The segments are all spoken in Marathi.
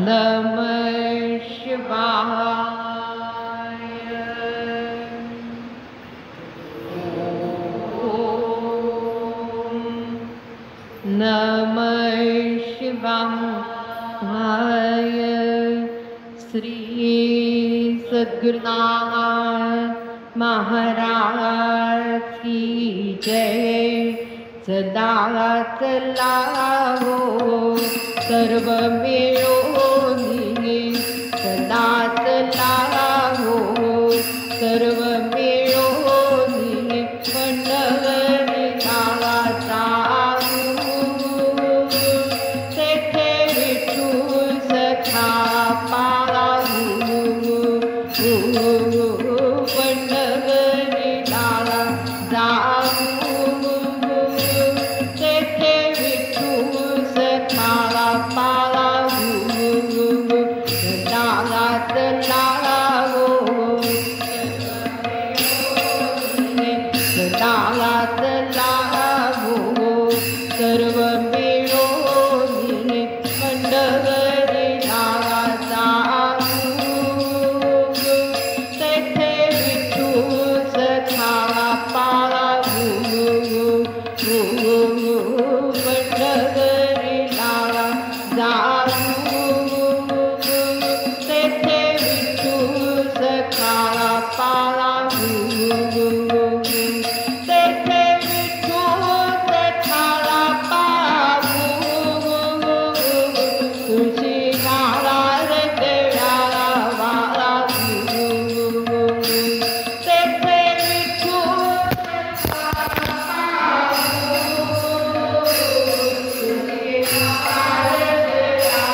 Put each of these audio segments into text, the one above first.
नमः शिवाय। नमः शिवाय। श्री सद्गुरुनाथ महाराज की जय। सदा चला हो सर्व मिळूनी, सदा चला हो सर्व मिळूनी, पंढरी गावाचा तेथे विठू सखा पाहू, पंढरी गावा जाऊ, तेथे विठू सखा पाहू, डागात लावो डागात लावो सर्व मिळूनी, पंढरी गावाचा तेथे विठू सखा पाहू, पंढरी गावा जाऊ, तेथे विठू सखा पाहू, तेथे विठू सखा पाहू, तुळशी महाराज देवाला वाळू, तेथे विठू सखा पाहू, तुळशी महाराज देवाला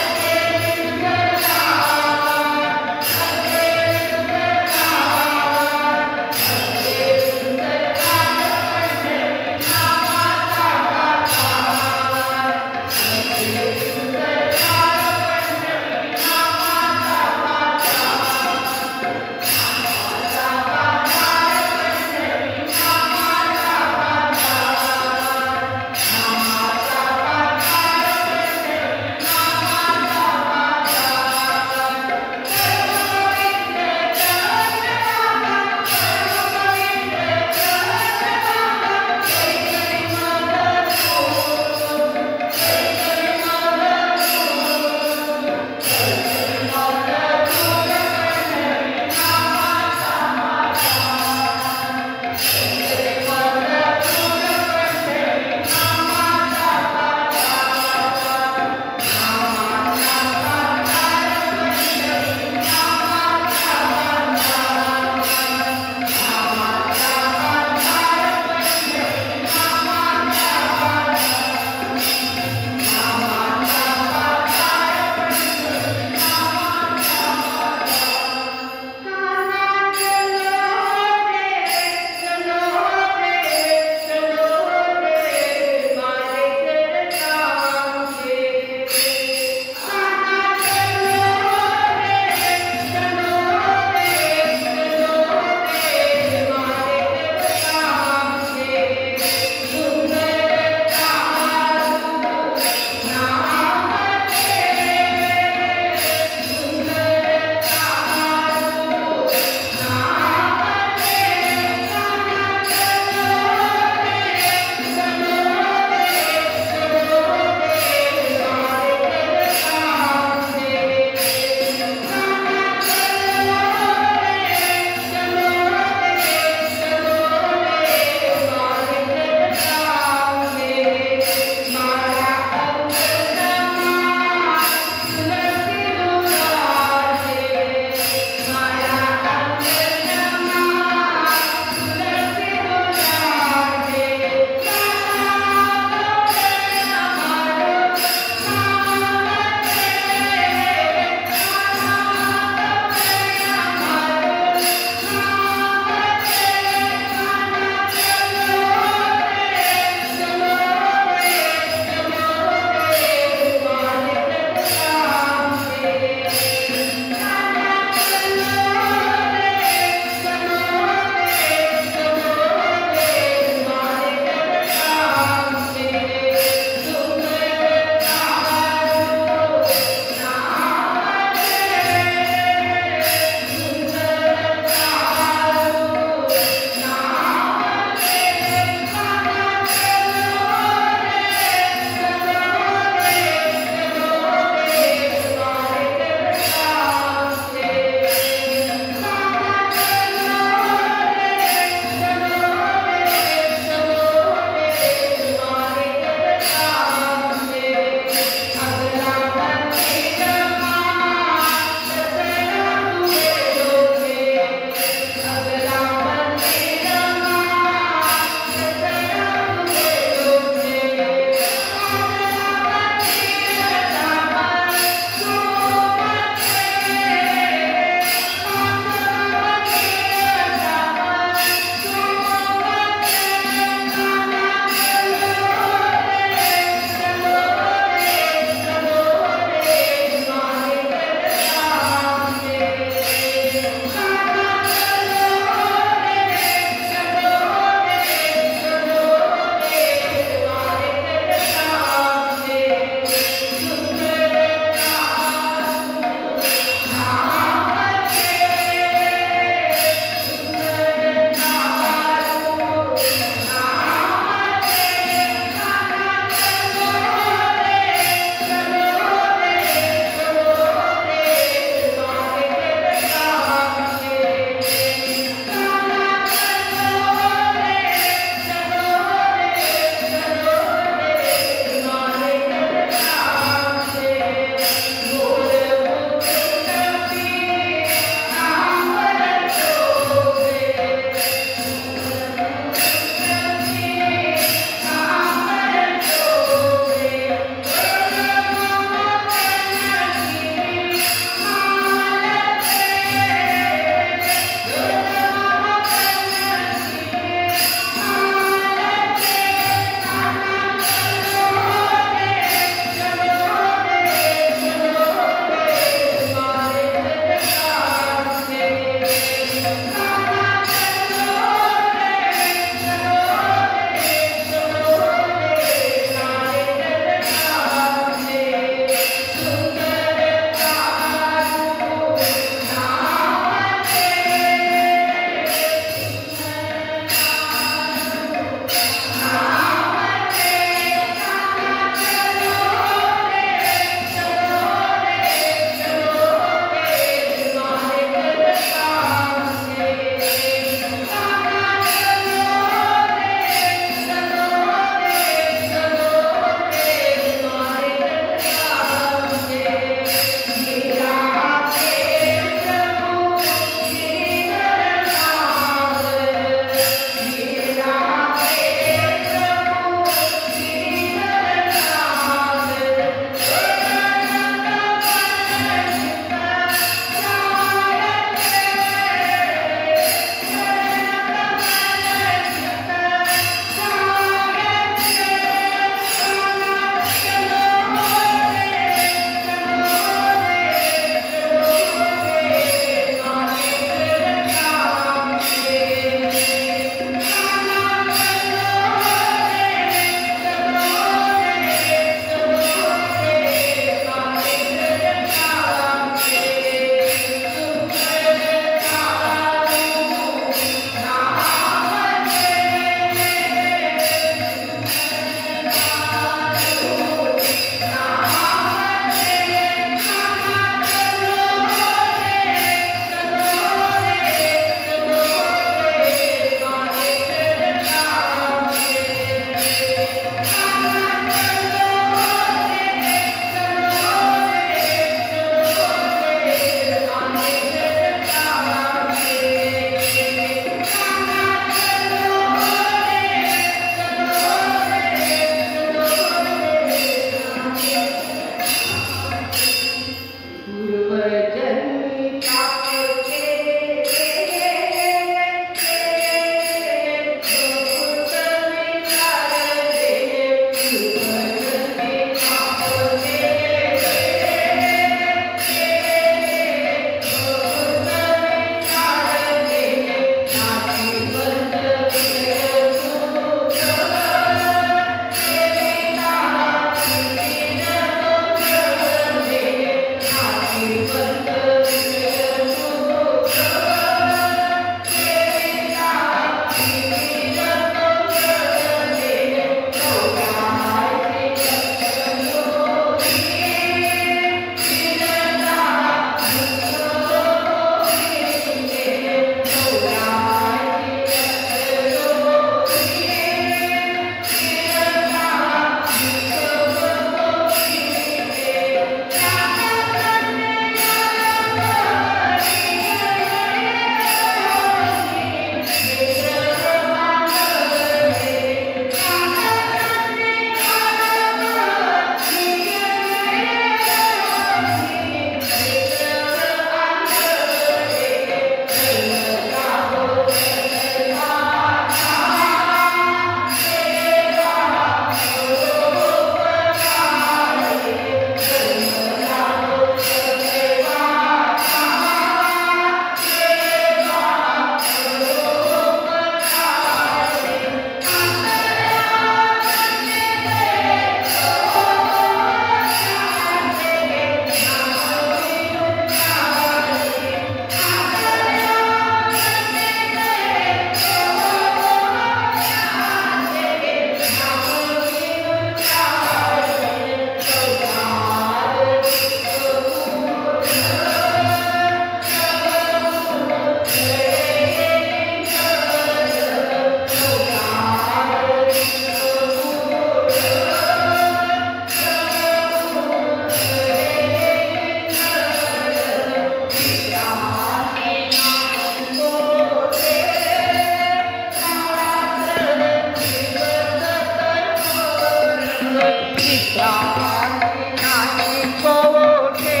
रात्री नाही कोठे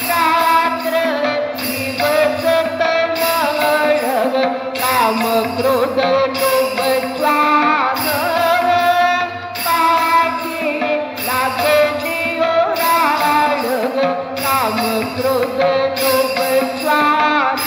रात्र दिवस तळमळ काम क्रोध लोभ स्वार्थ पाठी लागली ओराड काम क्रोध लोभ स्वार्थ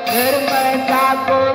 धर्म जागो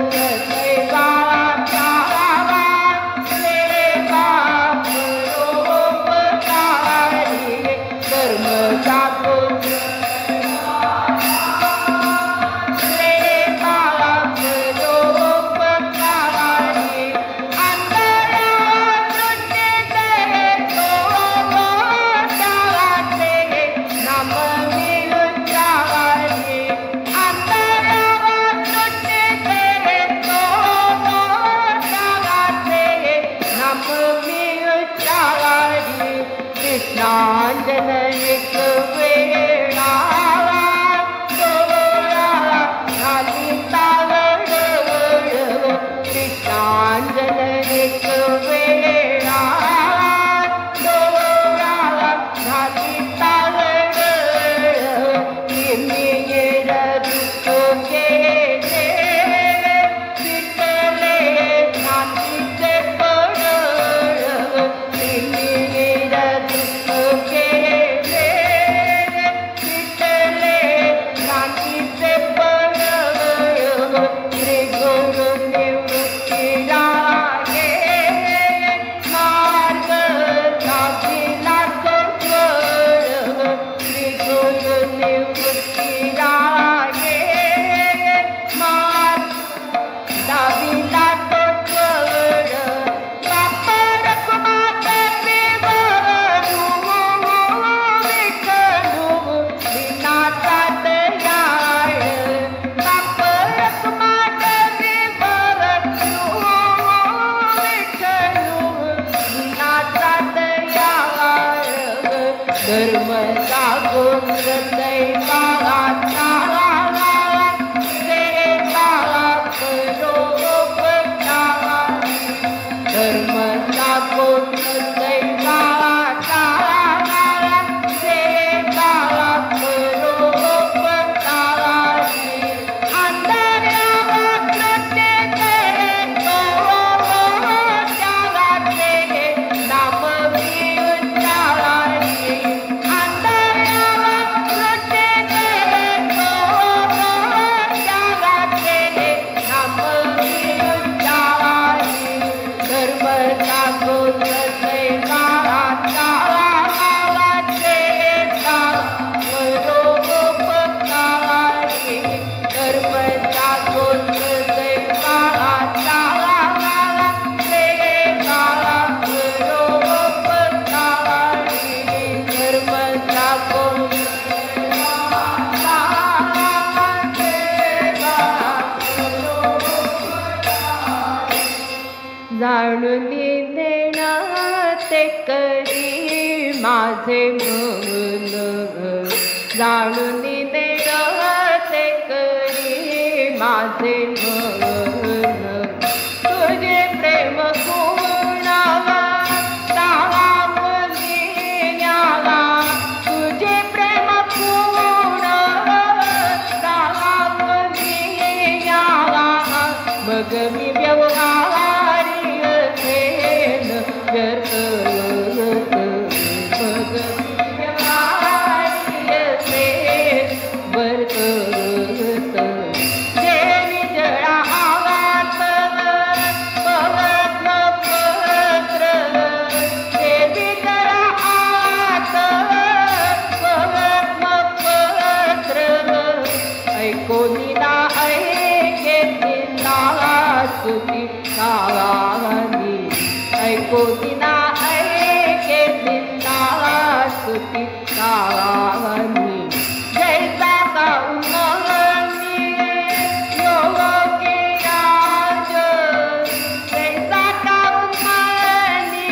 जाणून देणं ते करी माझे मन, जाणून देणं ते करी माझे मन, तुझे प्रेम गुणावा तावावली न्यावा, तुझे प्रेम गुण तावावली न्यावा, मग मी व्यवहारी असेन व्यर्थ, मग मी व्यवहारी असेन व्यर्थ, देवी जळा आवात पवत्न पत्र, देवी जळा आवात पवत्न पत्र, ऐकोनी ना ऐकेतीला स्तुती गावानी, ऐकोनी ना ऐकेतीला स्तुती गावानी, जैसा का उन्मनी योगे राज, जैसा का उन्मनी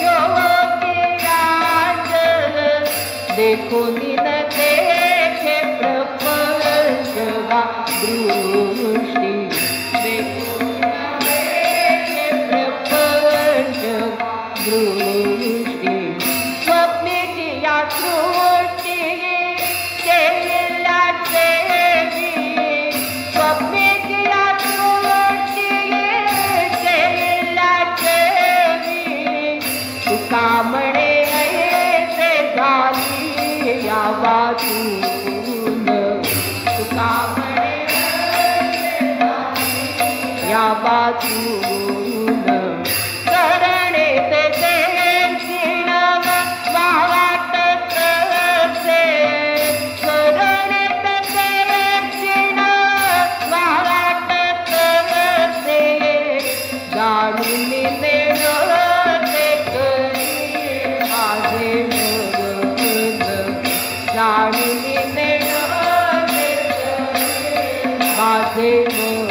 योगे राज, देखो न देखे प्रपंच वा दृष्टी, देखो न देखे प्रपंच दृष्टी, स्वप्नेची या सृष्टी केलेल्या देवी, स्वप्नेची या सृष्टी केलेल्या देवी, तुका म्हणे ऐसे झाली या वाचून, तुका म्हणे ऐसे झाली या वाचून, करणे ते क्षीण वावाट तसे, करणे ते क्षीण वावाट तसे, जाणून देणं ते करी माझे मन, जाणून देणं ते करी माझे मन,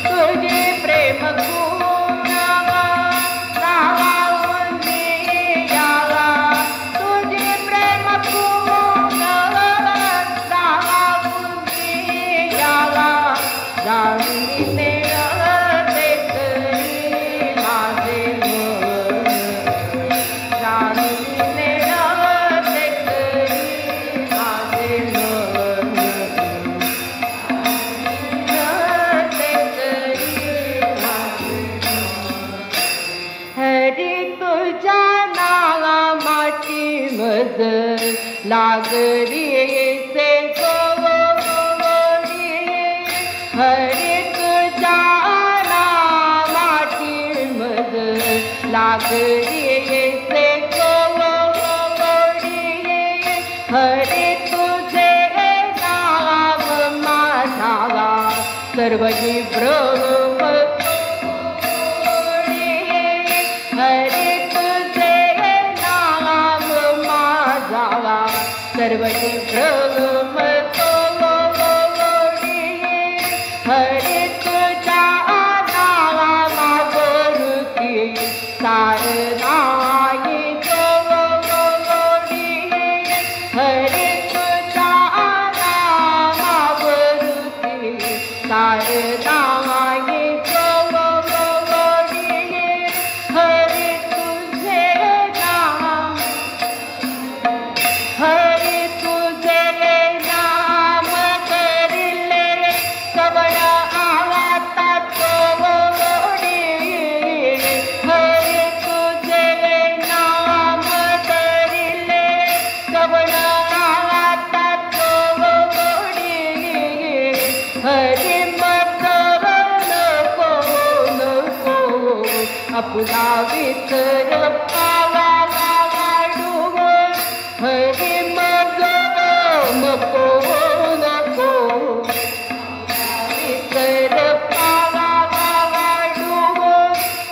तुझे प्रेम गुणावा तावावली यावा, तुझे प्रेम गुणावा तावावली यावा, जाणून देणं ते करी माझे मन, जाणून देणं ते करी माझे मन, ते करी माझे मन. हरी तुझ्या नावा माटी मज लागरी से गोवरी, हरी तुझ्या नावा माटी मज लागरी से गोवरी, हरी तुझे नाव माझावा सर्वही ब्रह्म, हरी तुझे नाम माझावा सर्वही ब्रह्म तोडी, हरी तुझ्या नावा मागोरुती सार नाही तोडी, हरी तुझ्या नावा मागोरुती सार नाही तोडी, हरी तुझे नाम, हरी तुझे नाम करिले कवळ आवाता तोडी, हरी तुझे नाम करिले कवळ आवाता तोडी, हरी मग नको नको आपला विसर पावा वाढू, हरी मग नको नको विसर पावा वाढू,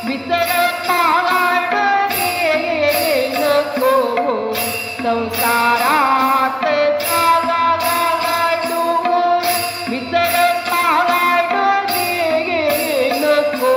विसर पावा नको, संसारात जावा वाढू, विसर पावा नको,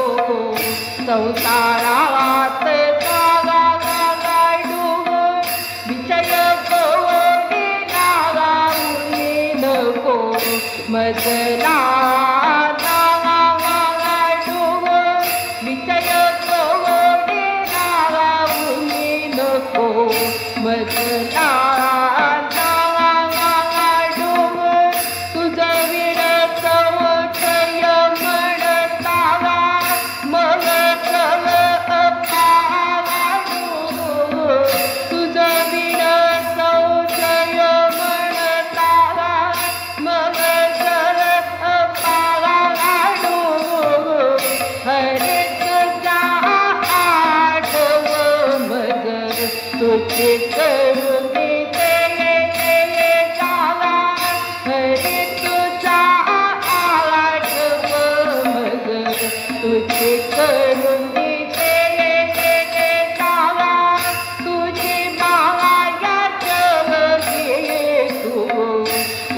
करून जावा हरी तुझा आठव मग तुझे करून जावा तुझी माया जवळ तू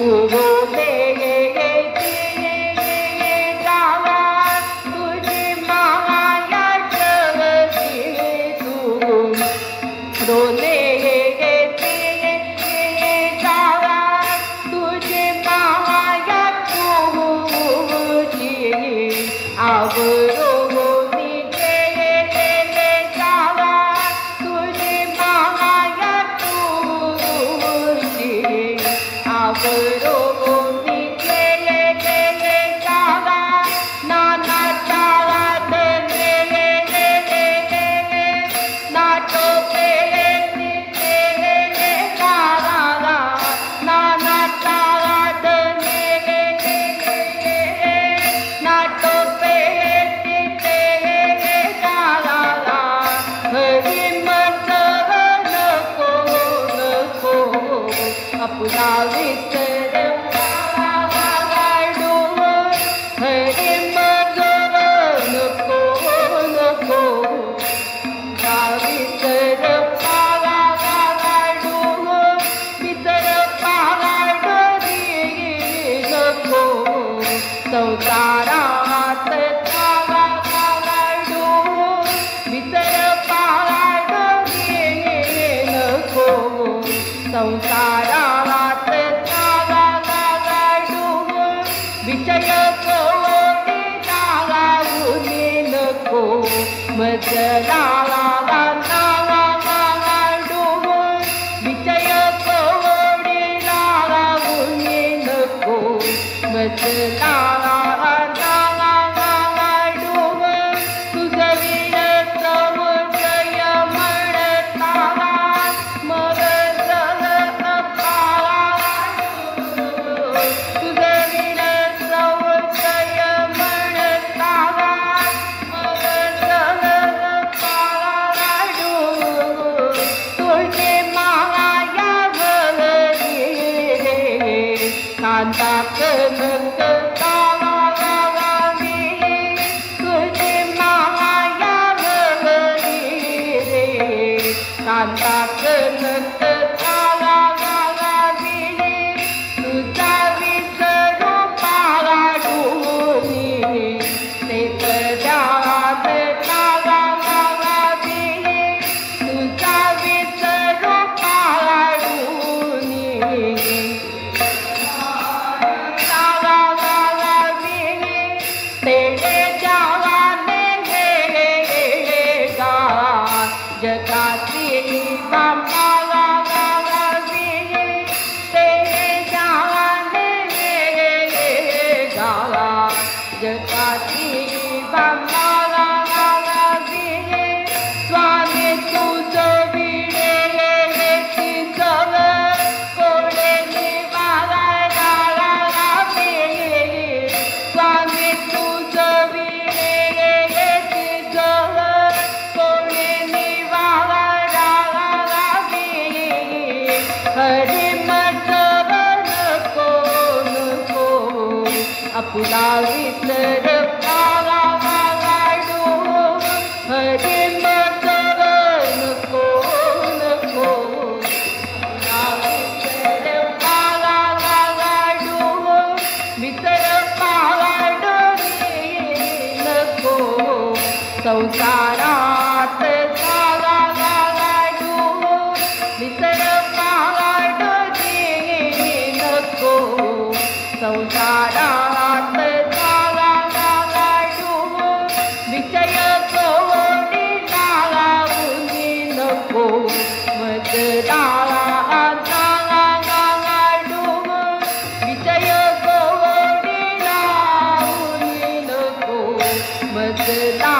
उभो दे जावा तुझी माया जवळ तू रोले जावा तुझे माया तुझी आवरोनी जावा तुझे माया तुझी आवरोनी जावा नाना चावात नाटो अपना विसर वाडू हरी मजर नको नको विसर वाडू विसर वाडी नको संसारात वाडू विसर वाडी नको संसारात विषय कोणी लावून नको मजला वाडू विषय कोणी लावून नको मजला वाडू तुझं वीर समुदय म्हणता मग कांता कनक गावागावी तुझी माया गवली रे कांता कनक गावागावी तुझा विसरू पाडूनी ते कद्यात गावागावी तुझा विसरू पाडूनी तेरे जावाने गा जगाती बाबा गावी तेरे जावाने गा जगाती बाबा गावी स्वामी तुझं विडे तिजव कोडे निवारा गावी स्वामी तुझं विडे तिजव कोडे निवारा गावी हरी मजव नको नको आपला विसर वाडू हरी मजव नको नको विसर वाडू विसर वाडू नको संसारात वाडू विसर वाडू नको संसारात वाडू विषय कोणी लावून नको मजला वाडू विषय कोणी लावून नको मजला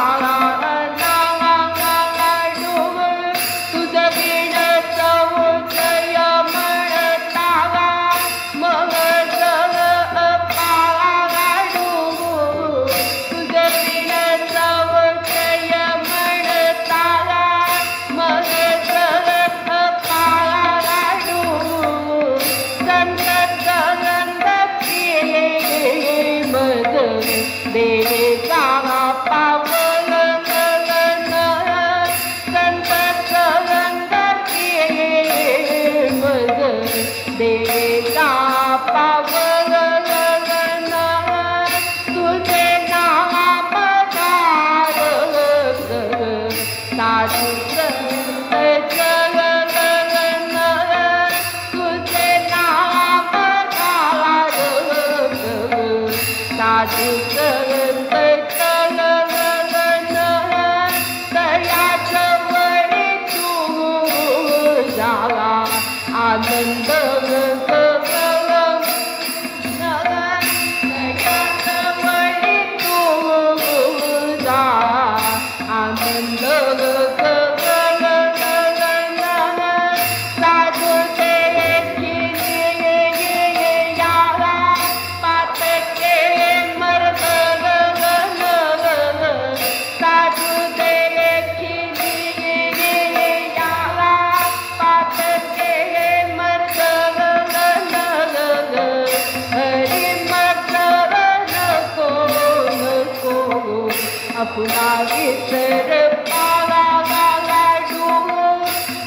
देवाचा पावन संत मग देवाचा पावन तुझे नाम गार साधू संत तुझे नाम गार साधू संत दयाच वळी तू झाला आनंद अपना विसर पाला लाडू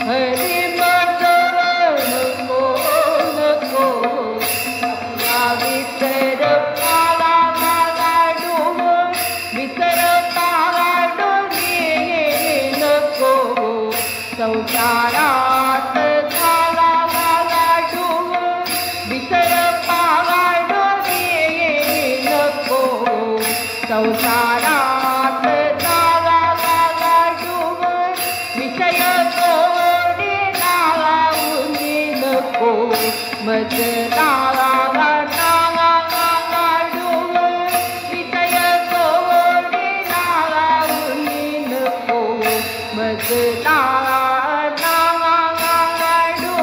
हरी नको नको अपना विसर पाला लाडू विसर पाला नको संसारात झाला लाडू विसर पाला नको संसारात मज लाडू विजय गोडी नको मज लाडू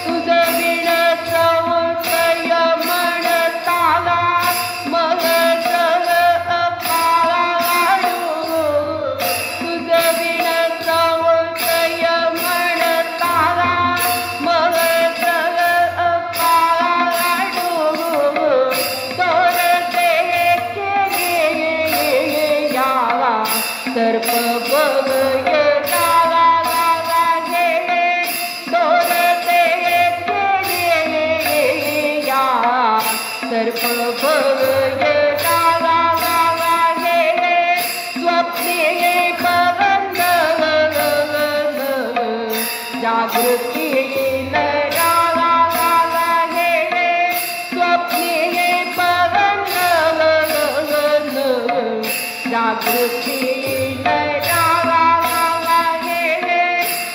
तुझं विण संशय म्हणताला मग लाडू तुझं विण संशय म्हणताला मग सर्प बघय लागा गेले दोर या सर्प बघय लागा गेले स्वप्ने बंद जागृती लागा गेले स्वप्ने बंद जागृती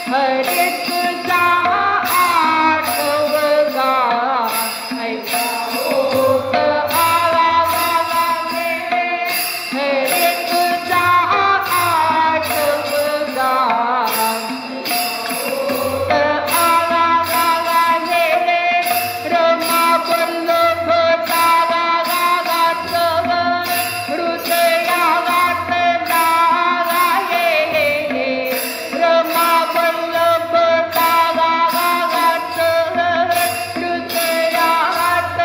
हरे तुझा आठवगा ऐका होत आला गेले हरे तुझा आठवगा होत आला गेले रमा बल्लभ गागात हृदयागात गेले रमा बल्लभ गागात हृदयागात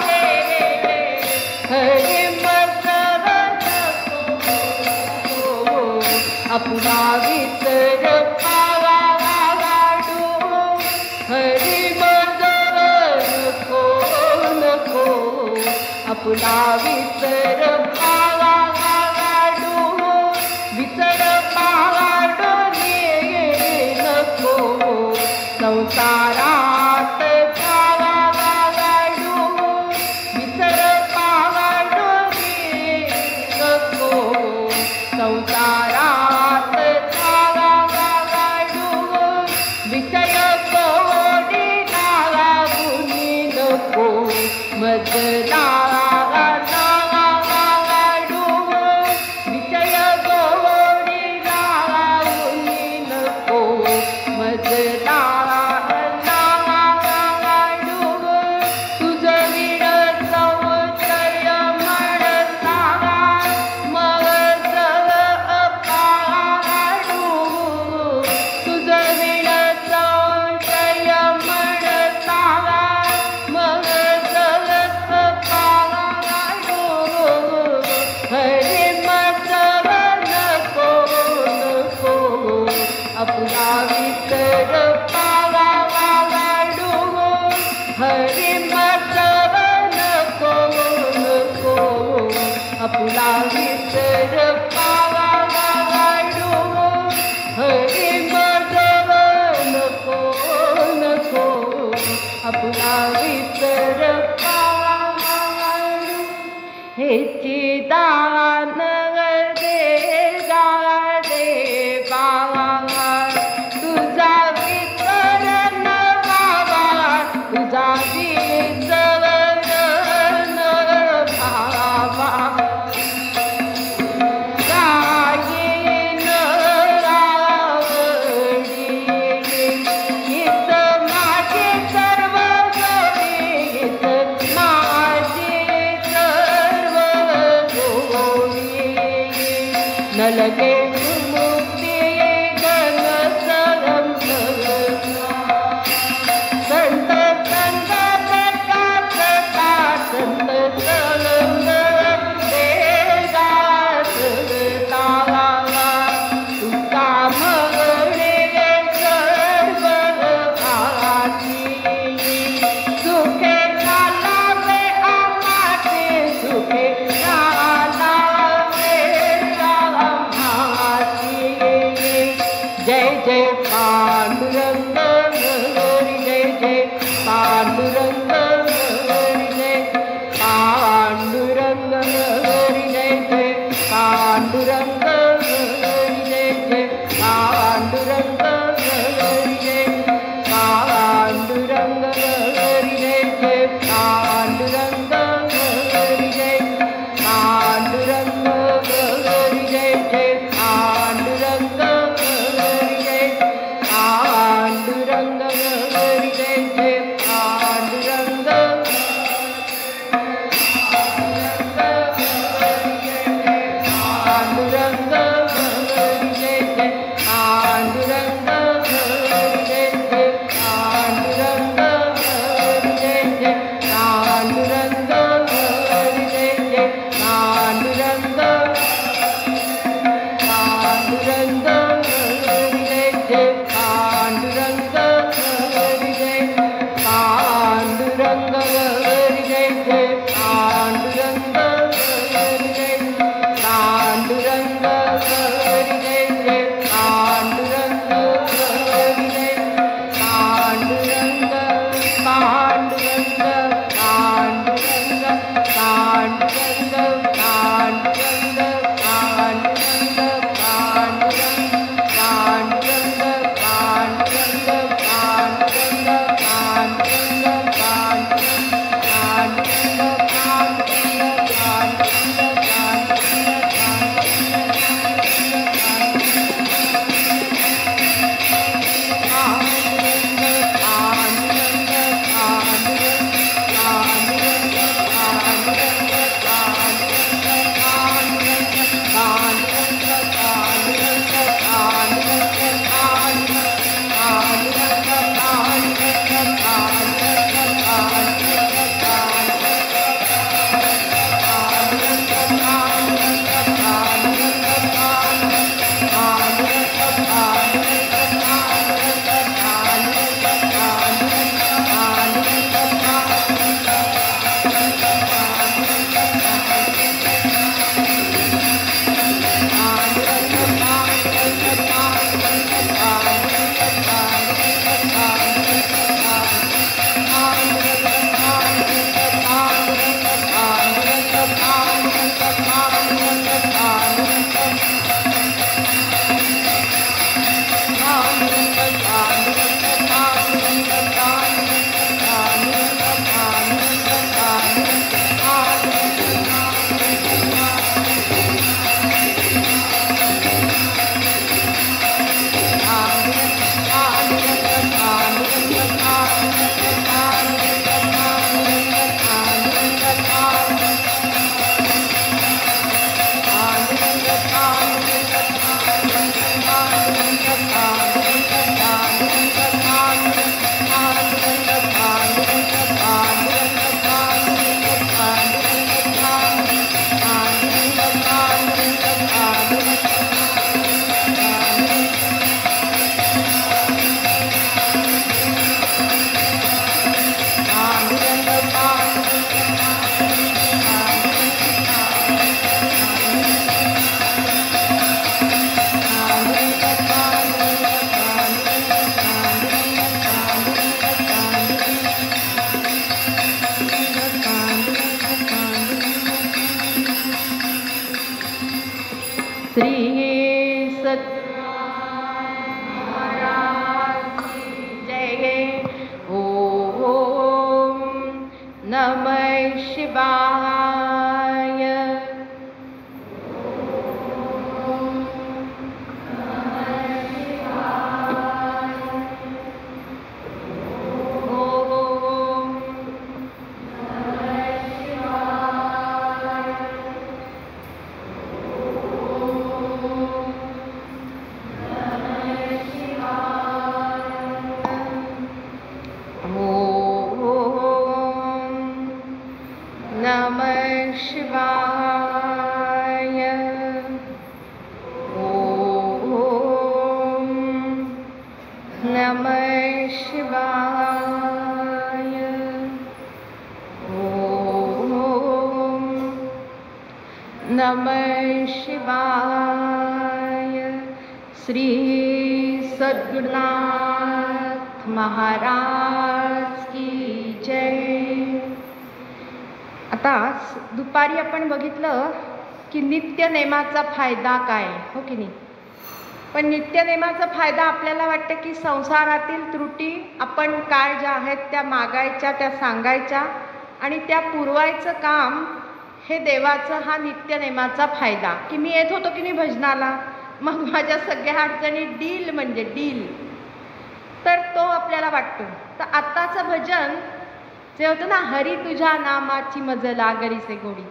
गेले हरी मजर नको अपना विसर पाला लाडू हरी मजर नको नको अपना विसर पाला लाडू विसर पाला नको संसारात झाला लाडू विसर पाला नको संसारात झाला लाडू विषय गोडी नको मज लाडू विषय गोडी नको मज आपुला विसर पावाडू हरी मजव नको नको आपुला विसर पावाडू हेची दान दे बाबा तुझा विसर न बाबा तुझा विसर न बाबा गायीन आवडी गीत माझे सर्व गोडी गीत माझे सर्व गोडी न लगे मुक्ती गण सरम संत संत प्रकाश संत संत देदास तावा तुका मगणे सर्व आची सुखे लावे आमाचे सुखे लावे आम्हा श्री सद्गुरुनाथ महाराज की जय। ओम नमः शिवाय। नमः शिवाय। ओम नमः शिवाय। ओम नमः शिवाय। श्री सद्गुरुनाथ महाराज की जय। आता दुपारी आपण बघितलं की नित्यनेमाचा फायदा काय, हो की नाही? पण नित्यनेमाचा फायदा आपल्याला वाटतं की संसारातील त्रुटी आपण काय ज्या आहेत त्या मागायच्या, त्या सांगायच्या आणि त्या पुरवायचं काम हे देवाचं हा नित्यनेमाचा फायदा. की मी येत होतो की नाही भजनाला, मग माझ्या सगळ्या अडचणी डील म्हणजे डील, तर तो आपल्याला वाटतो. तर आत्ताचं भजन जे होतं ना, हरी तुझ्या नामाची मज लागरीसे गोडी,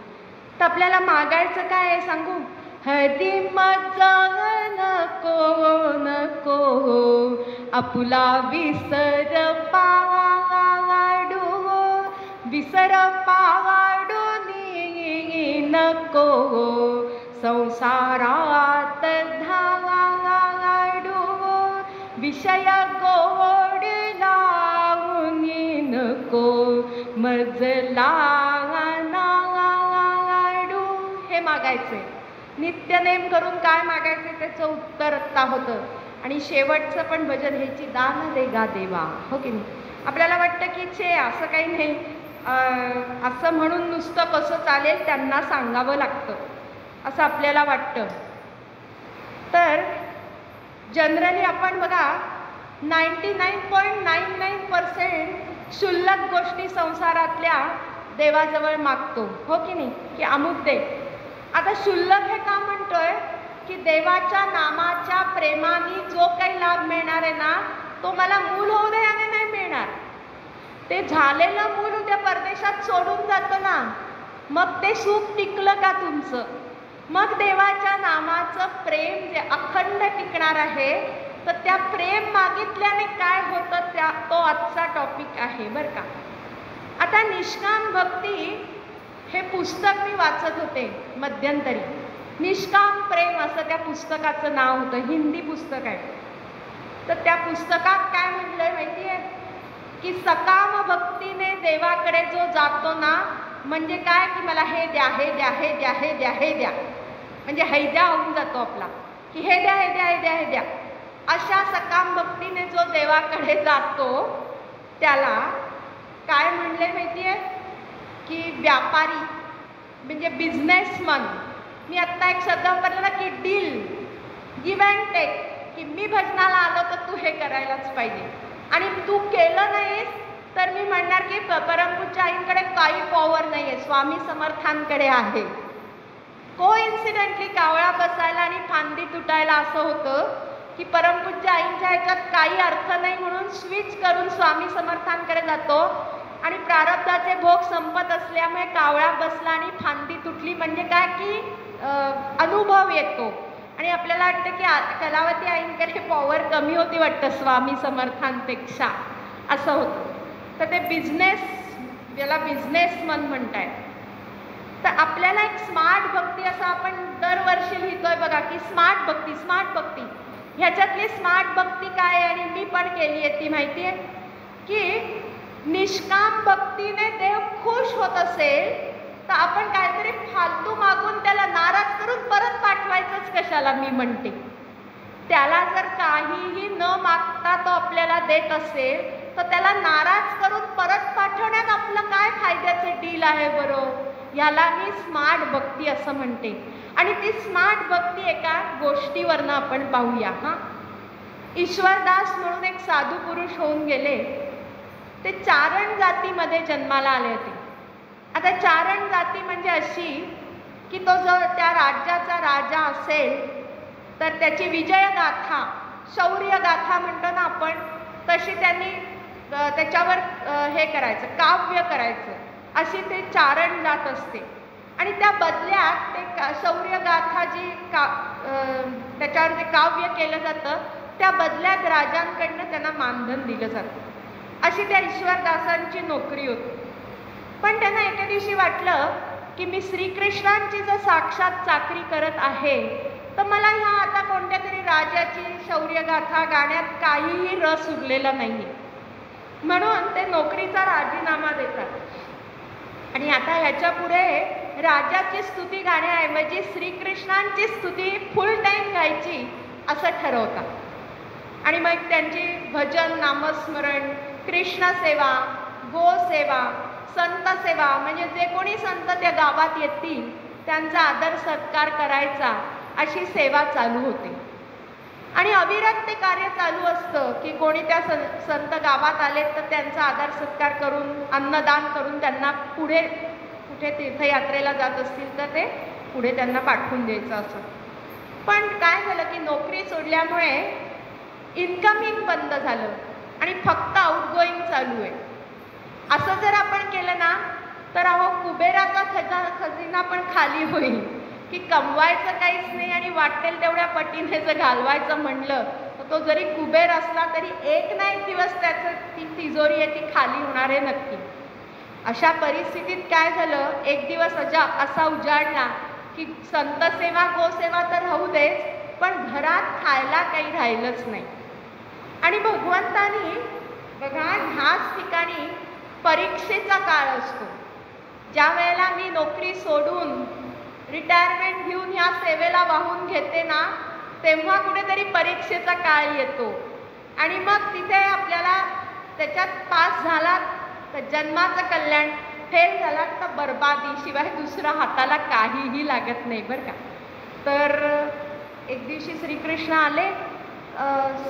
तर आपल्याला मागायचं काय आहे सांगू? हरी मज नको नको आपुला विसर पावाडू, विसर पावाडू नको संसारात धावाडू, विषय गोड लावून नको मजला नाडू. हे मागायचे. नित्यनेम करून काय मागायचे त्याचं उत्तर आत्ता होतं. आणि शेवटचं पण भजन हेची दान देगा देवा, हो की नाही? आपल्याला वाटतं की छे असं काही नाही, असं म्हणून नुसतं कसं चालेल, त्यांना सांगावं लागतं असं आपल्याला वाटतं. तर जनरली आपण बघा 99.99% क्षुल्लक गोष्टी संसारातल्या देवाजवळ मागतो, हो की नाही? की अमुक दे. आता क्षुल्लक हे का म्हणतोय? की देवाच्या नामाच्या प्रेमाने जो काही लाभ मिळणार आहे ना, तो मला मूल होऊ दयाने नाही मिळणार. ते झालेलं मूल उद्या परदेशात सोडून जातं ना, मग ते सुख टिकलं का तुमचं? मग देवाच्या नामाचं प्रेम जे अखंड टिकणार आहे, तर त्या प्रेम मागितल्याने काय होतं तो आजचा टॉपिक आहे बरं का. आता निष्काम भक्ती हे पुस्तक मी वाचत होते मध्यंतरी. निष्काम प्रेम असं त्या पुस्तकाचं नाव होतं, हिंदी पुस्तक आहे. तर त्या पुस्तकात काय म्हटलंय माहिती आहे? की सकाम भक्तीने देवाकडे जो जातो ना, म्हणजे काय की मला हे द्या, हे द्या, हे द्या, हे द्या, हे द्या, म्हणजे हैद्या होऊन जातो आपला, की हे द्या, हे द्या, हे द्या, हे द्या. अशा सकाम भक्तीने जो देवाकडे जातो त्याला काय म्हणले माहिती आहे? की व्यापारी म्हणजे बिझनेसमन. मी आत्ता एक शब्द वापरला ना की डील, गिव्ह अँड टेक, की मी भजनाला आलो तर तू हे करायलाच पाहिजे, आणि तू केलं नाहीस तर मी म्हणणार की परमपूज्य आईंकडे काही पॉवर नाही आहे, स्वामी समर्थांकडे आहे. कोइन्सिडेंटली कावळा बसायला आणि फांदी तुटायला असं होतं की परमपूज्य आईंच्या ह्याच्यात काही अर्थ नाही म्हणून स्विच करून स्वामी समर्थांकडे जातो, आणि प्रारब्धाचे भोग संपत असल्यामुळे कावळा बसला आणि फांदी तुटली, म्हणजे काय की अनुभव येतो. आणि आपल्याला वाटतं की कलावती आईंकडे पॉवर कमी होती वाटतं स्वामी समर्थांपेक्षा, असं होतं. तर ते बिझनेस, ज्याला बिझनेसमन म्हणतायत. तर आपल्याला एक स्मार्ट भक्ती असं आपण दरवर्षी लिहितोय बघा की स्मार्ट भक्ती, स्मार्ट भक्ती. ह्याच्यातली स्मार्ट भक्ती काय आहे, आणि मी पण केली आहे ती माहिती आहे? की निष्काम भक्तीने देव खुश होत असेल तर आपण काहीतरी फालतू मागून त्याला नाराज करून परत पाठवायचंच कशाला, मी म्हणते. त्याला जर काहीही न मागता तो आपल्याला देत असेल तर त्याला नाराज करून परत पाठवण्यात आपलं काय फायद्याचे डील आहे बरं? ह्याला मी स्मार्ट भक्ती असं म्हणते. आणि ती स्मार्ट भक्ती एका गोष्टीवरनं आपण पाहूया. ईश्वरदास म्हणून एक साधू पुरुष होऊन गेले. ते चारण जातीमध्ये जन्माला आले होते. आता चारण जाती म्हणजे अशी की तो जर त्या राज्याचा राजा असेल तर त्याची विजयगाथा, शौर्यगाथा म्हणतो ना आपण, तशी त्यांनी त्याच्यावर हे करायचं, काव्य करायचं, अशी ते चारण जात असते. आणि त्या बदल्यात ते शौर्यगाथा जी त्याच्यावर जे काव्य केलं जातं त्या बदल्यात राजांकडनं त्यांना मानधन दिलं जातं. अशी त्या ईश्वरदासांची नोकरी होती. पण त्यांना एके दिवशी वाटलं की मी श्रीकृष्णांची जर साक्षात चाकरी करत आहे तर मला ह्या आता कोणत्या तरी राजाची शौर्यगाथा गाण्यात काहीही रस उरलेला नाही. म्हणून ते नोकरीचा राजीनामा देतात आणि आता ह्याच्या पुढे राजाची स्तुती गाण्याऐवजी श्रीकृष्णांची स्तुती फुल टाईम गायची असं ठरवतात. आणि मग त्यांची भजन, नामस्मरण, कृष्णसेवा, गोसेवा, संत सेवा, म्हणजे जे कोणी संत त्या गावात येतील त्यांचा आदर सत्कार करायचा, अशी सेवा चालू होते. आणि अविरत ते कार्य चालू असतं की कोणी त्या संत गावात आले तर त्यांचा आदर सत्कार करून, अन्नदान करून त्यांना पुढे कुठे तीर्थयात्रेला जात असतील तर ते पुढे त्यांना पाठवून द्यायचं असं. पण काय झालं की नोकरी सोडल्यामुळे इन्कमिंग बंद झालं आणि फक्त आउटगोईंग चालू आहे. असं जर आपण केलं ना तर कुबेराचा खजिना पण खाली होईल की कमवायचं काहीच नाही आणि वाटेल तेवढ्या पटीने जर घालवायचं म्हणलं तर तो जरी कुबेर असला तरी एक ना एक दिवस त्याचं ती तिजोरी आहे ती खाली होणार आहे नक्की. अशा परिस्थितीत काय झालं, एक दिवस असा उजाडला की संत सेवा, गोसेवा तर राहू देच, पण घरात खायला काही राहिलंच नाही. आणि भगवंतानी बघा ह्याच ठिकाणी परीक्षेचा काळ असतो. ज्या वेळेला मी नोकरी सोडून रिटायरमेंट घेऊन ह्या सेवेला वाहून घेते ना तेव्हा कुठेतरी परीक्षेचा काळ येतो. आणि मग तिथे आपल्याला त्याच्यात पास झाला तर जन्माचं कल्याण, फेल झाला तर बर्बादी, शिवाय दुसरा हाताला काहीही लागत नाही बरं का. तर एक दिवशी श्रीकृष्ण आले,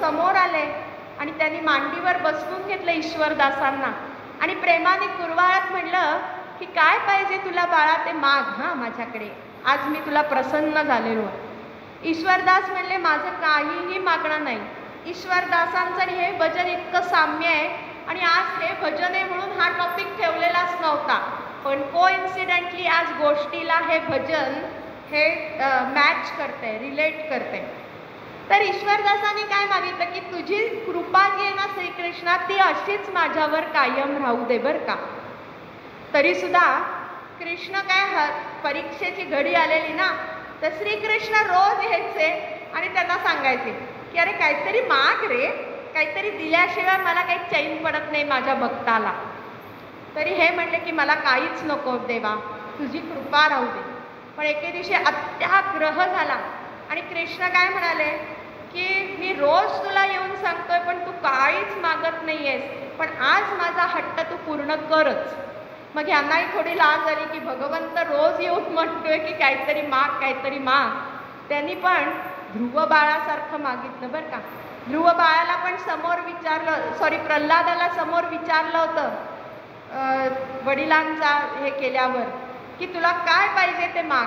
समोर आले आणि त्यांनी मांडीवर बसवून घेतलं ईश्वरदासांना आणि प्रेमाने कुरवाळत म्हणलं की काय पाहिजे तुला बाळा ते माग, माझ्याकडे, आज मी तुला प्रसन्न झालेलो. ईश्वरदास म्हणले माझं काहीही मागणं नाही. ईश्वरदासांचं आणि हे भजन इतकं साम्य आहे आणि आज हे भजन आहे म्हणून हा टॉपिक ठेवलेलाच नव्हता, पण कोइन्सिडेंटली आज गोष्टीला हे भजन हे मॅच करते, रिलेट करते. तर ईश्वरदासाने काय मागितलं की तुझी कृपा जी आहे ना श्रीकृष्णा ती अशीच माझ्यावर कायम राहू दे बरं का. तरी सुद्धा कृष्ण काय परीक्षेची घडी आलेली ना तर श्रीकृष्ण रोज यायचे आणि त्यांना सांगायचे की अरे काहीतरी माग रे, काहीतरी दिल्याशिवाय मला काही चैन पडत नाही माझ्या भक्ताला. तरी हे म्हणले की मला काहीच नको देवा, तुझी कृपा राहू दे. पण एके दिवशी अत्याग्रह झाला आणि कृष्ण काय म्हणाले की मी रोज तुला येऊन सांगतोय पण तू काहीच मागत नाही आहेस, पण आज माझा हट्ट तू पूर्ण करच. मग यांनाही थोडी लाज आली की भगवंत रोज येऊन म्हणतोय की काहीतरी माग, काहीतरी माग. त्यांनी पण ध्रुव बाळासारखं मागितलं बरं का. ध्रुव बाळाला पण समोर विचारलं, प्रल्हादाला समोर विचारलं होतं वडिलांचा हे केल्यावर की तुला काय पाहिजे ते माग.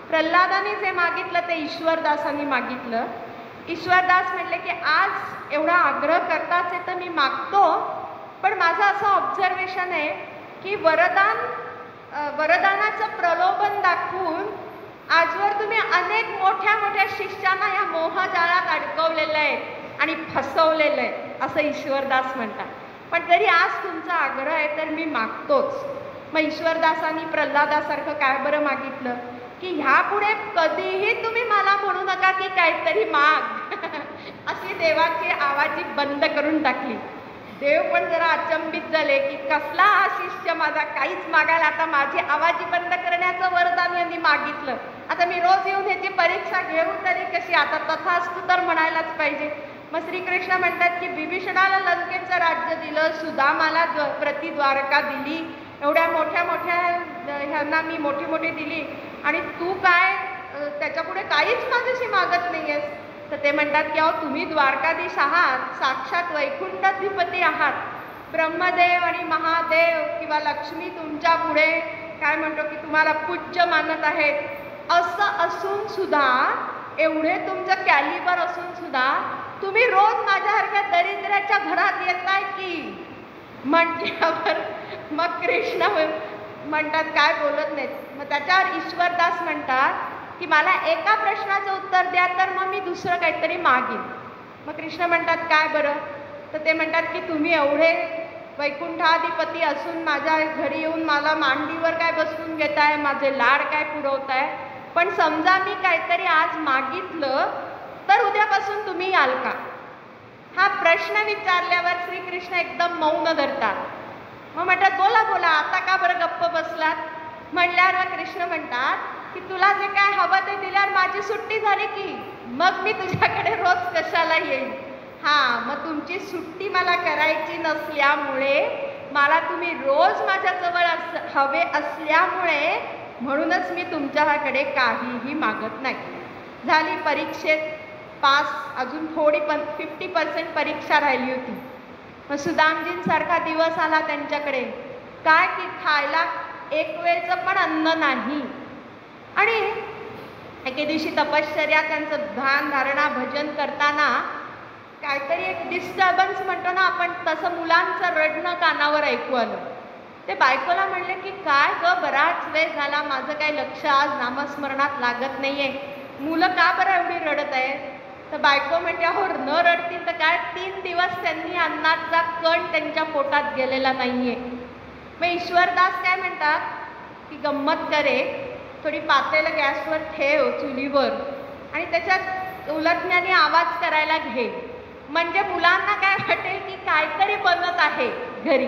प्रल्हादाने जे मागितलं ते ईश्वरदासांनी मागितलं. ईश्वरदास म्हणले की आज एवढा आग्रह करताच आहे तर मी मागतो, पण माझं असं ऑब्झर्वेशन आहे की वरदानाचं प्रलोभन दाखवून आजवर तुम्ही अनेक मोठ्या मोठ्या शिष्यांना या मोहजाळात अडकवलेलं आहे आणि फसवलेलं आहे असं ईश्वरदास म्हणतात. पण जरी आज तुमचा आग्रह आहे तर मी मागतोच. मग ईश्वरदासांनी प्रल्हादासारखं काय बरं मागितलं की ह्यापुढे कधीही तुम्ही मला म्हणू नका की काहीतरी माग अशी देवाची आवाजी बंद करून टाकली. देव पण जरा अचंबित झाले की कसला हा शिष्य माझा काहीच मागायला, आता माझी आवाजी बंद करण्याचं वरदान यांनी मागितलं, आता मी रोज येऊन ह्याची परीक्षा घेऊ तरी कशी, आता तथास्तु तर म्हणायलाच पाहिजे. मग श्रीकृष्ण म्हणतात की विभीषणाला लंकेचं राज्य दिलं, सुदामाला प्रतिद्वारका दिली, एवढ्या मोठ्या मोठ्या ह्यांना मी मोठी मोठी दिली आणि तू काय त्याच्यापुढे काहीच माझ्याशी मागत नाही आहेस. तर ते म्हणतात की अहो तुम्ही द्वारकाधीश आहात, साक्षात वैकुंठाधिपती आहात. ब्रह्मदेव आणि महादेव किंवा लक्ष्मी तुमच्या पुढे काय म्हणतो की तुम्हाला पूज्य मानत आहेत. असं असून सुद्धा, एवढे तुमचं कॅलिबर असून सुद्धा तुम्ही रोज माझ्यासारख्या दरिद्राच्या घरात येताय की म्हटल्यावर मग कृष्ण म्हणतात काय बोलत नाहीत. मग त्याच्यावर ईश्वरदास म्हणतात की मला एका प्रश्नाचं उत्तर द्या तर मग मी दुसरं काहीतरी मागेन. मग कृष्ण म्हणतात काय बरं. तर ते म्हणतात की तुम्ही एवढे वैकुंठाधिपती असून माझ्या घरी येऊन मला मांडीवर काय बसवून घेताय, माझे लाड काय पुरवताय, पण समजा मी काहीतरी आज मागितलं तर उद्यापासून तुम्ही याल का. हा प्रश्न विचारल्यावर श्रीकृष्ण एकदम मौन धरतात. मग म्हणतात बोला बोला आता का बरं गप्प बसलात. म्हणल्यावर कृष्ण म्हणतात की तुला जे काय हवं ते दिल्यावर माझी सुट्टी झाली की मग मी तुझ्याकडे रोज कशाला येईल. हां, मग तुमची सुट्टी मला करायची नसल्यामुळे, मला तुम्ही रोज माझ्याजवळ हवे असल्यामुळे म्हणूनच मी तुमच्याकडे काहीही मागत नाही. झाली परीक्षेत पास, अजून थोडी 50% परीक्षा राहिली होती. मग सुदामजींसारखा दिवस आला त्यांच्याकडे, काय की खायला एक वेळचं पण अन्न नाही. आणि एके दिवशी तपश्चर्या त्यांचं ध्यान धारणा भजन करताना काहीतरी एक डिस्टर्बन्स म्हणतो ना आपण, तसं मुलांचं रडणं कानावर ऐकू आलं. ते बायकोला म्हणले की काय ग, बराच वेळ झाला माझं काही लक्ष आज नामस्मरणात लागत नाहीये, मुलं का बरं एवढी रडत आहे. तर बायको म्हणते अहो न रडतील तर काय, 3 दिवस त्यांनी अन्नाचा कण त्यांच्या पोटात गेलेला नाहीये. मग ईश्वरदास काय म्हणतात की गंमत करे, थोडी पातेलं गॅसवर ठेव चुलीवर आणि त्याच्यात उलटण्याने आवाज करायला घे, म्हणजे मुलांना काय वाटेल की काहीतरी बनत आहे घरी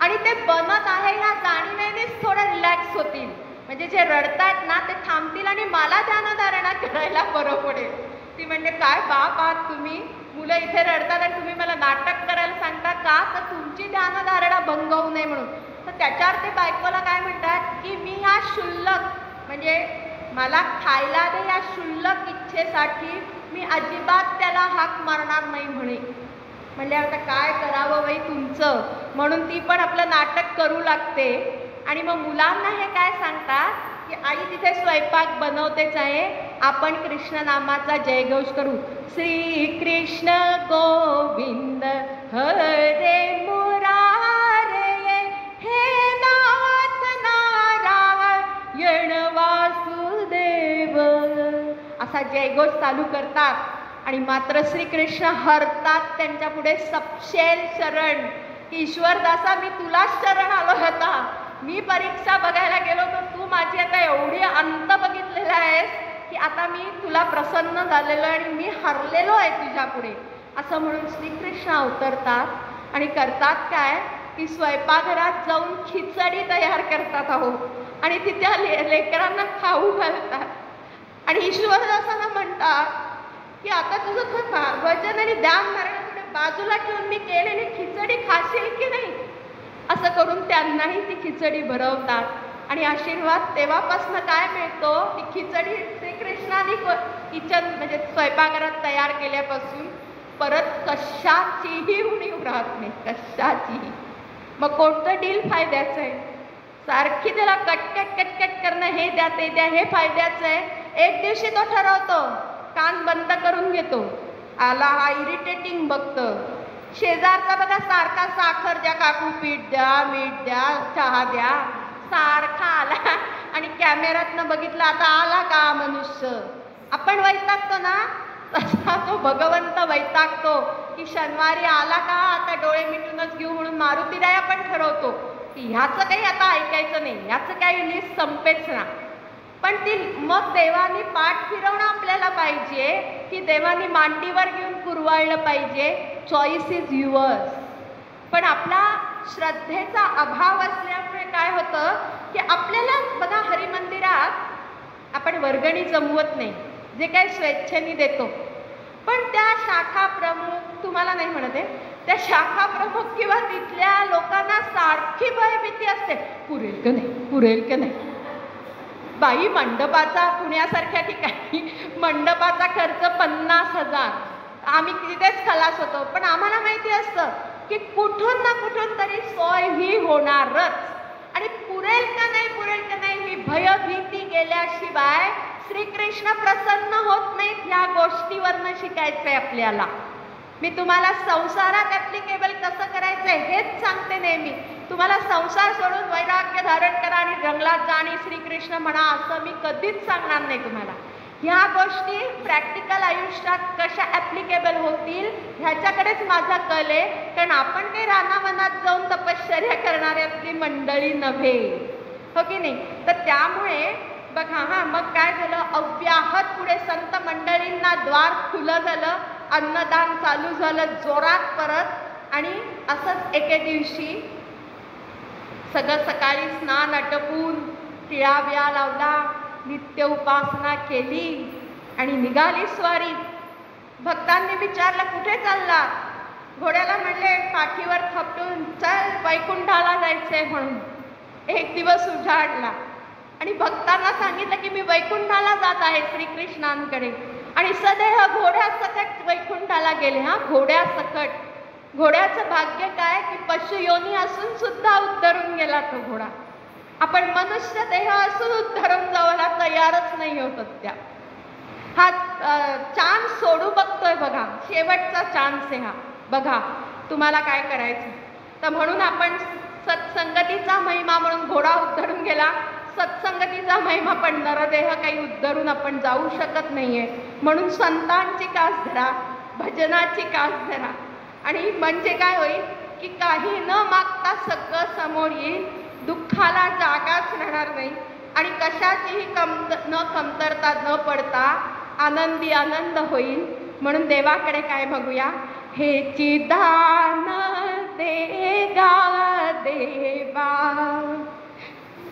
आणि ते बनत आहे ह्या जाणीवेनेच थोडं रिलॅक्स होतील. म्हणजे जे रडतायत ना ते थांबतील आणि मला ध्यानधारणा करायला बरं पडेल. ती म्हणजे काय बाप आहात तुम्ही, मुलं इथे रडतात आणि तुम्ही मला नाटक करायला सांगता का, तर तुमची ध्यानधारणा भंग होऊ नये म्हणून. तर त्याच्यावर ते बायकोला काय म्हणतात की मी ह्या शुल्लक म्हणजे मला खायला दे या शुल्लक इच्छेसाठी मी अजिबात त्याला हाक मारणार नाही म्हणे. म्हणजे आता काय करावं बाई तुमचं, म्हणून ती पण आपलं नाटक करू लागते. आणि मग मुलांना हे काय सांगतात की आई तिथे स्वयंपाक बनवतेच आहे, आपण कृष्ण नामाचा जयघोष करू. श्री कृष्ण गोविंद हरे मुरारे हे नाथ नारायण वासुदेव असा जयघोष चालू करतात. आणि मात्र श्रीकृष्ण हरतात त्यांच्या पुढे सपशेल शरण की ईश्वरदासा मी तुलाच शरण आलो होता, मी परीक्षा बघायला गेलो तर तू माझी आता एवढी अंत बघितलेला आहेस की आता मी तुला प्रसन्न झालेलो आहे आणि मी हरलेलो आहे तुझ्या पुढे. असं म्हणून श्रीकृष्ण अवतरतात आणि करतात काय की स्वयंपाकघरात जाऊन खिचडी तयार करतात आहो आणि तिथल्या लेकरांना खाऊ घालतात. आणि ईश्वरदासांना म्हणतात की आता तुझं वजन आणि ध्यान धारणा बाजूला ठेवून मी केलेली खिचडी खाशील की नाही. असं करून त्यांनाही ती खिचडी भरवतात आणि आशीर्वाद तेव्हापासून काय मिळतो, ती खिचडी श्रीकृष्णाने किचन म्हणजे स्वयंपाकघरात तयार केल्यापासून परत कशाचीही उणीव राहत नाही, कशाचीही. मग कोणतं डील फायद्याचं आहे, सारखी त्याला कटकट कटकट करणं, हे द्या ते द्या, हे फायद्याचं आहे. एक दिवशी तो ठरवतो, कान बंद करून घेतो, आला हा इरिटेटिंग बघतं. शेजारचा बघा सारखा साखर द्या काकू, पीठ द्या, मीठ द्या, चहा द्या, सारखा आला आणि कॅमेऱ्यातनं बघितलं आता आला का मनुष्य. आपण वैतागतो ना, तसा तो भगवंत वैतागतो की शनिवारी आला का आता डोळे मिटूनच घेऊ म्हणून मारुतीराया पण ठरवतो की ह्याचं काही आता ऐकायचं नाही, ह्याचं काही लिस्ट संपेच ना. पण ती मग देवानी पाठ फिरवणं आपल्याला पाहिजे की देवानी मांडीवर घेऊन कुरवाळलं पाहिजे. Choice is yours. पण आपला श्रद्धेचा अभाव असल्यामुळे काय होतं की आपल्याला बघा हरिमंदिरात आपण वर्गणी जमवत नाही, जे काही स्वेच्छेने देतो, पण त्या शाखा प्रमुख तुम्हाला नाही म्हणत आहे, त्या शाखा प्रमुख किंवा तिथल्या लोकांना सारखी भयभीती असते, पुरेल का नाही, पुरेल का नाही. बाई मंडपाचा, पुण्यासारख्या ठिकाणी मंडपाचा खर्च 50,000. आम्ही तिथेच खलास होतो, पण आम्हाला माहिती असतं की कुठून ना कुठून तरी सोय ही होणारच. आणि पुरेल का नाही, पुरेल का नाही ही भयभीती गेल्याशिवाय श्रीकृष्ण प्रसन्न होत नाहीत. ह्या गोष्टीवरनं शिकायचंय आपल्याला. मी तुम्हाला संसारात ॲप्लिकेबल कसं करायचंय हेच सांगते नेहमी. तुम्हाला संसार सोडून वैराग्य धारण करा आणि जंगलात जा आणि श्रीकृष्ण म्हणा असं मी कधीच सांगणार नाही तुम्हाला. ह्या गोष्टी प्रॅक्टिकल आयुष्यात कशा ॲप्लिकेबल होतील ह्याच्याकडेच माझा कल आहे. कारण आपण काही रानावनात जाऊन तपश्चर्या करणाऱ्यातली मंडळी नव्हे, हो की नाही. तर त्यामुळे बघा मग काय झालं, अव्याहत पुढे संत मंडळींना द्वार खुलं झालं, अन्नदान चालू झालं जोरात परत. आणि असंच एके दिवशी सगळं सकाळी स्नान आटपून टिळा बिळा लावला, नित्य उपासना केली आणि निघाली स्वारी. भक्तांनी विचारलं कुठे चालला. घोड्याला म्हणले पाठीवर थपटून चल वैकुंठाला जायचंय म्हणून. एक दिवस उजाडला आणि भक्तांना सांगितलं की मी वैकुंठाला जात आहे श्रीकृष्णांकडे. आणि सदैव घोड्यासकट वैकुंठाला गेले. घोड्यासकट. घोड्याचं भाग्य काय की पशुयोनी असून सुद्धा उद्धरून गेला तो घोडा. आपण मनुष्य देह असून उद्धरून जायला तयारच नाही होत त्या. हा चान्स सोडू बघतोय बघा, शेवटचा चान्स आहे हा. बघा तुम्हाला काय करायचं. तर म्हणून आपण सत्संगतीचा महिमा म्हणून घोडा उद्धरून गेला. सत्संगतीचा महिमा पण नरदेह काही उद्धरून आपण जाऊ शकत नाहीये. म्हणून संतांची कास धरा, भजनाची कास धरा. आणि म्हणजे काय होईल की काही न मागता सगळं समोर येईल, दुःखाला जागाच राहणार नाही आणि कशाचीही कमतरता न पडता आनंदी आनंद होईल. म्हणून देवाकडे काय बघूया, हेची दान देगा देवा,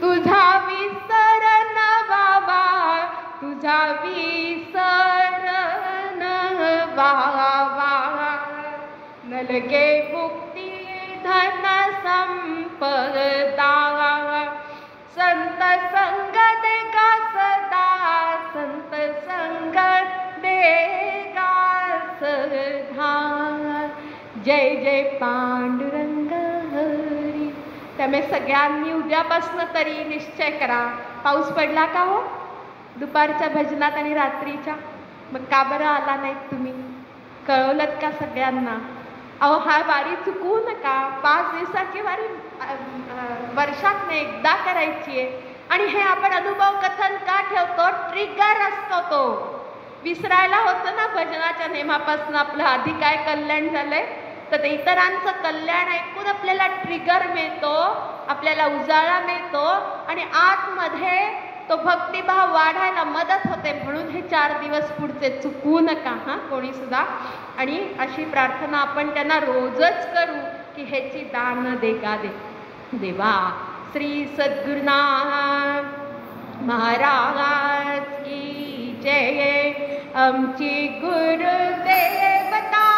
तुझा विसर न बाबा, तुझा विसर न बाबा, नलगे मुक्ती धन संपदा, संत संग देगा सदा, संत संग देगा सदा, जय जय पांडुरंग हरी. त्यामुळे सगळ्यांनी उद्यापासून तरी निश्चय करा. पाऊस पडला का हो दुपारच्या भजनात आणि रात्रीच्या? मग का बरं आला नाहीत तुम्ही? कळवलत का सगळ्यांना? अहो हा वारी चुकवू नका. 5 दिवसाची वारी वर्षात एकदा करायची आहे. आणि हे आपण अनुभव कथन का ठेवतो? ट्रिगर असतो तो. विसरायला होतं ना भजनाच्या नेमापासून आपलं आधी काय कल्याण झालंय. तर इतरांचं कल्याण ऐकून आपल्याला ट्रिगर मिळतो, आपल्याला उजाळा मिळतो आणि आतमध्ये तो भक्तिभाव वाढायला मदत होते. म्हणून हे 4 दिवस पुढचे चुकवू नका कोणी सुद्धा. आणि अशी प्रार्थना आपण त्यांना रोजच करू की ह्याची दान देगा देवा. श्री सद्गुरुनाथ महाराज की जय. आमची गुरुदेवता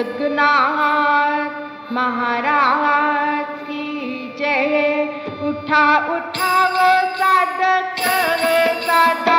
सद्गुरुनाथ महाराज की जय। उठा उठाव साधक साधक